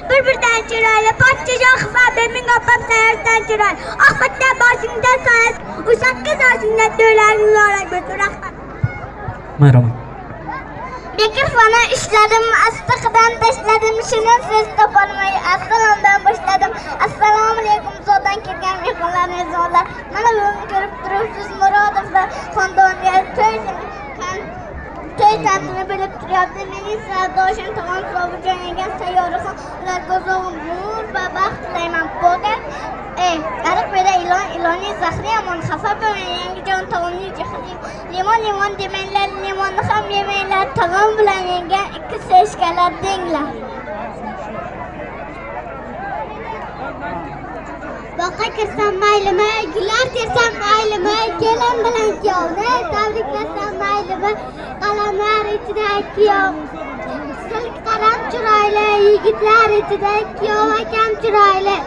Bir-birden chiroyli, pochchajon xifa ming opam sayyordan chiroyli. Oqibatda boshingda soyas, o'shakka soshingda to'ylarni lorak bo'lsin. Rahmat. Marhamat. Mikrofonni ishladim, astiqdan tashladim, shirin so'z topolmay assalomdan boshladim. Assalomu alaykum, zodan kelgan mehmonlarni zolar. Mana buni ko'rib turibsiz, Murodov va xonadonga to'y tantini bilib turyapti. Mening sardoshim tamom Sobirjon ekan sayyoraxon, ularga uzoq umr va baxt tilayman. Bodan ariq bera ilonni zahri yomon, xafa bo'lmang, yangi jon taomni jihati. Limon demanglar, limonni ham yemanglar, taom bilan yengan ikki seshkalar denglar. Boqqa kirsam maylimi, gullar tersam maylimi, kelin bilan kuyovni tabriklasam maylimi, qalamlar ichida kuyov. Silk qaram chiroyli, yigitlar ichida kuyov akam chiroyli.